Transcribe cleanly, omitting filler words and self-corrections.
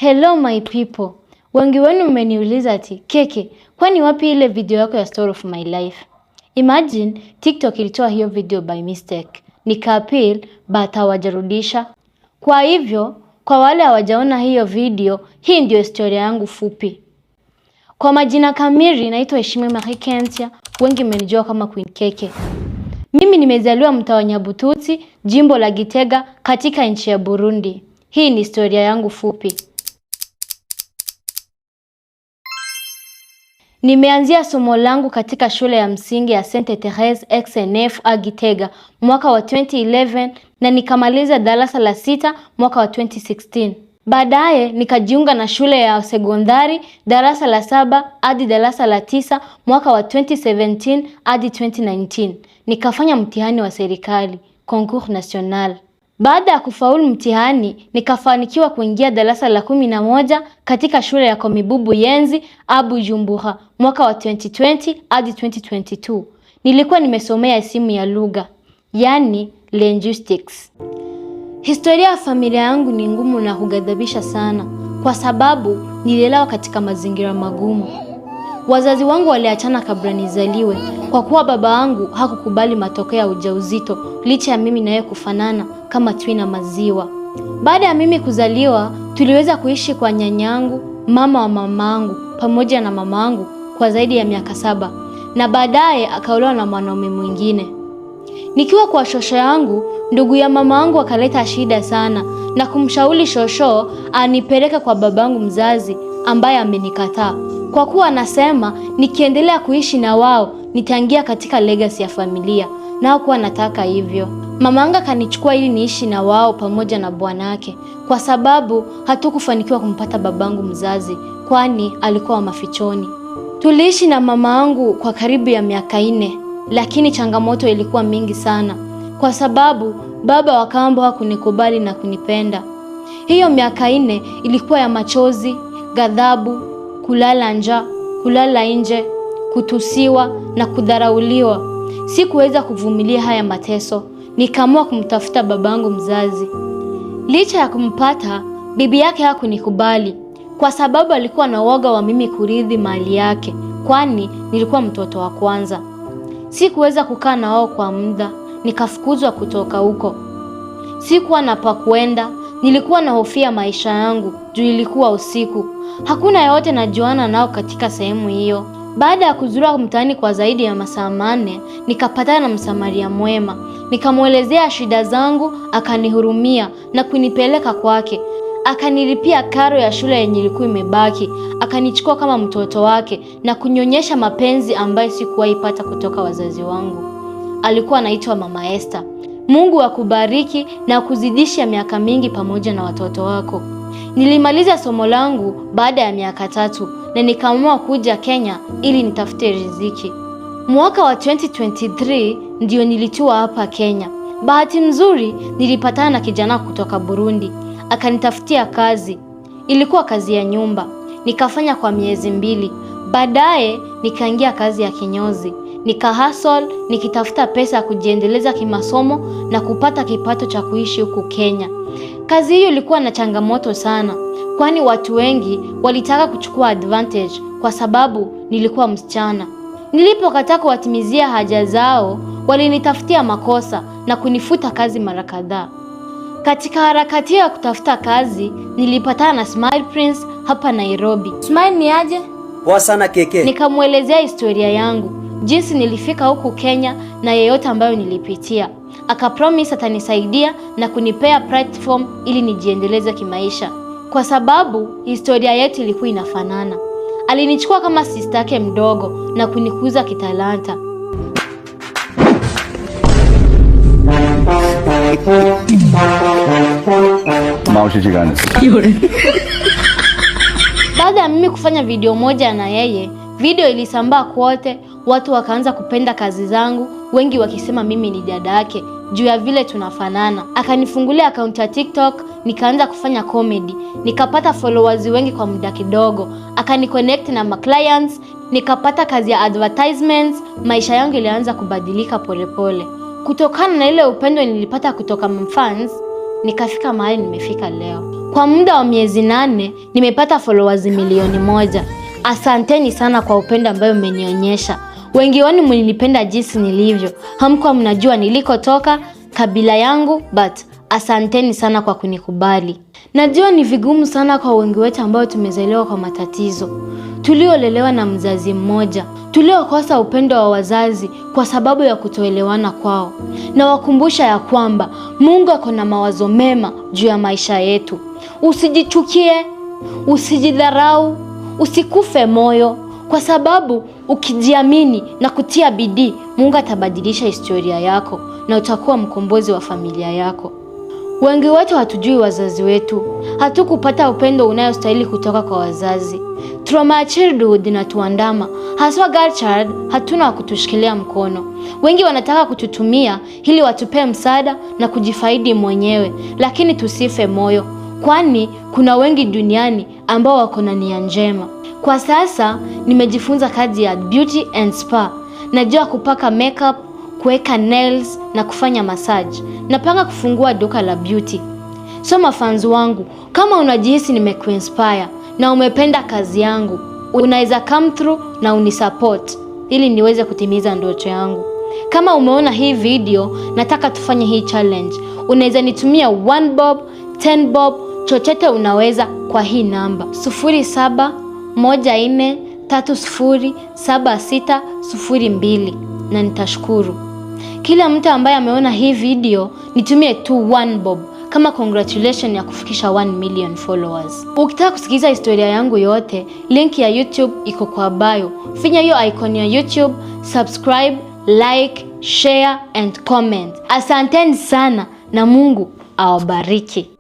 Hello my people. Wengi wenu mmeniuliza ati, Keke, kwani wapi ile video yako ya story of my life? Imagine TikTok ilitoa hiyo video by mistake. Nika-appeal but hawajarudisha. Kwa hivyo, kwa wale hawajaona hiyo video, hii ndio historia yangu fupi. Kwa majina kamili naitwa Eshimwe Marie Kentia, wengi mmenijua kama Queen Keke. Mimi nimezaliwa mtaa wa Nyabututi, jimbo la Gitega, katika nchi ya Burundi. Hii ni historia yangu fupi. Nimeanzia somo langu katika shule ya msingi ya Sainte Therese XNF Gitega mwaka wa 2011 na nikamaliza darasa la 6 mwaka wa 2016. Baadaye nikajiunga na shule ya sekondari darasa la 7 hadi darasa la 9 mwaka wa 2017 hadi 2019. Nikafanya mtihani wa serikali, Concours National. Baada ya kufaulu mtihani, nikafanikiwa kuingia darasa la 11 katika shule ya Komibubu Yenzi, Bujumbura, mwaka wa 2020 hadi 2022. Nilikuwa nimesomea isimu ya lugha, yani linguistics. Historia ya familia yangu ni ngumu na hughadhabisha sana, kwa sababu nililelewa katika mazingira magumu. Wazazi wangu waliachana kabla nizaliwe, kwa kuwa baba wangu hakukubali matokeo ya ujauzito licha ya mimi na yeye kufanana kama tui na maziwa. Baada ya mimi kuzaliwa, tuliweza kuishi kwa nyanyangu, mama wa mamangu, pamoja na mamangu kwa zaidi ya miaka 7, na baadaye akaolewa na mwanaume mwingine. Nikiwa kwa shosho yangu, ndugu ya mamangu akaleta shida sana na kumshauri shosho anipeleke kwa babangu mzazi ambaye amenikataa. Kwa kuwa anasema nikiendelea kuishi na wao nitaingia katika legacy ya familia, na hakuwa nataka hivyo. Mamanga kanichukua ili niishi na wao pamoja na bwanake, kwa sababu hatukufanikiwa kumpata babangu mzazi, kwani alikuwa wa mafichoni. Tuliishi na mamangu kwa karibu ya miaka 4, lakini changamoto ilikuwa mingi sana, kwa sababu baba wa kambo hakunikubali na kunipenda. Hiyo miaka 4 ilikuwa ya machozi, ghadhabu, kulala njaa, kulala nje, kutusiwa na kudharauliwa. Sikuweza kuvumilia haya mateso, nikaamua kumtafuta babangu mzazi. Licha ya kumpata, bibi yake hakunikubali kwa sababu alikuwa na woga wa mimi kurithi mali yake, kwani nilikuwa mtoto wa kwanza. Sikuweza kukaa na wao kwa muda, nikafukuzwa kutoka huko. Sikuwa na pa kwenda, nilikuwa na hofia maisha yangu juu ilikuwa usiku. Hakuna yote najuana nao katika sehemu hiyo. Baada ya kuzurura mtaani kwa zaidi ya masaa 4, nikapatana na msamaria mwema. Nikamuelezea shida zangu, akanihurumia na kunipeleka kwake. Akanilipia karo ya shule yenye ilikuwa imebaki. Akanichukua kama mtoto wake na kunyonyesha mapenzi ambayo sikuwahi pata kutoka wazazi wangu. Alikuwa anaitwa Mama Esther. Mungu akubariki na kuzidisha miaka mingi pamoja na watoto wako. Nilimaliza somo langu baada ya miaka 3 na nikaamua kuja Kenya ili nitafute riziki. Mwaka wa 2023 ndio nilitua hapa Kenya. Bahati nzuri nilipatana na kijana kutoka Burundi. Akanitafutia kazi. Ilikuwa kazi ya nyumba. Nikafanya kwa miezi 2. Baadaye nikaingia kazi ya kinyozi. Nikahustle nikitafuta pesa ya kujiendeleza kimasomo na kupata kipato cha kuishi huku Kenya. Kazi hiyo ilikuwa na changamoto sana, kwani watu wengi walitaka kuchukua advantage kwa sababu nilikuwa msichana. Nilipokataa kuwatimizia haja zao, walinitafutia makosa na kunifuta kazi mara kadhaa. Katika harakati ya kutafuta kazi, nilipatana na Smile Prince hapa Nairobi. Smile ni aje? Poa sana Keke. Nikamuelezea historia yangu, jinsi nilifika huku Kenya na yeyote ambayo nilipitia. Akapromise atanisaidia na kunipea platform ili nijiendeleze kimaisha, kwa sababu historia yetu ilikuwa inafanana. Alinichukua kama sister yake mdogo na kunikuza kitalanta. Baada ya mimi kufanya video moja na yeye, video ilisambaa kote, watu wakaanza kupenda kazi zangu, wengi wakisema mimi ni dada yake juu ya vile tunafanana. Akanifungulia account ya TikTok, nikaanza kufanya comedy. Nikapata followers wengi kwa muda kidogo. Akaniconnect na clients, nikapata kazi ya advertisements. Maisha yangu ilianza kubadilika polepole. Kutokana na ile upendo nilipata kutoka fans, nikafika mahali nimefika leo. Kwa muda wa miezi 8 nimepata followers milioni 1. Asanteni sana kwa upendo ambayo mmenionyesha. Wengi wenu mlinipenda jinsi nilivyo. Hamkuwa mnajua nilikotoka, kabila yangu, but asanteni sana kwa kunikubali. Najua ni vigumu sana kwa wengi wetu ambao tumezaliwa kwa matatizo, tuliolelewa na mzazi mmoja, tuliokosa upendo wa wazazi kwa sababu ya kutoelewana kwao. Na wakumbusha ya kwamba Mungu ako na mawazo mema juu ya maisha yetu. Usijichukie, usijidharau, usikufe moyo, kwa sababu ukijiamini na kutia bidii, Mungu atabadilisha historia yako na utakuwa mkombozi wa familia yako. Wengi wetu hatujui wazazi wetu. Hatukupata upendo unayostahili kutoka kwa wazazi. Trauma ya childhood inatuandama. Haswa girl child, hatuna wa kutushikilia mkono. Wengi wanataka kututumia ili watupee msaada na kujifaidi mwenyewe, lakini tusife moyo, kwani kuna wengi duniani ambao wako na nia njema. Kwa sasa nimejifunza kazi ya beauty and spa. Najua kupaka makeup, kuweka nails na kufanya massage. Napanga kufungua duka la beauty. So mafans wangu, kama unajihisi nimekuinspire na umependa kazi yangu, unaweza come through na unisupport ili niweze kutimiza ndoto yangu. Kama umeona hii video, nataka tufanye hii challenge. Unaweza nitumia 1 bob, 10 bob, chochote unaweza kwa hii namba 0714307602 na nitashukuru. Kila mtu ambaye ameona hii video nitumie tu 1 bob kama congratulation ya kufikisha 1 million followers. Ukitaka kusikiza historia yangu yote, link ya YouTube iko kwa bio. Finya hiyo icon ya YouTube, subscribe, like, share and comment. Asanteni sana na Mungu awabariki.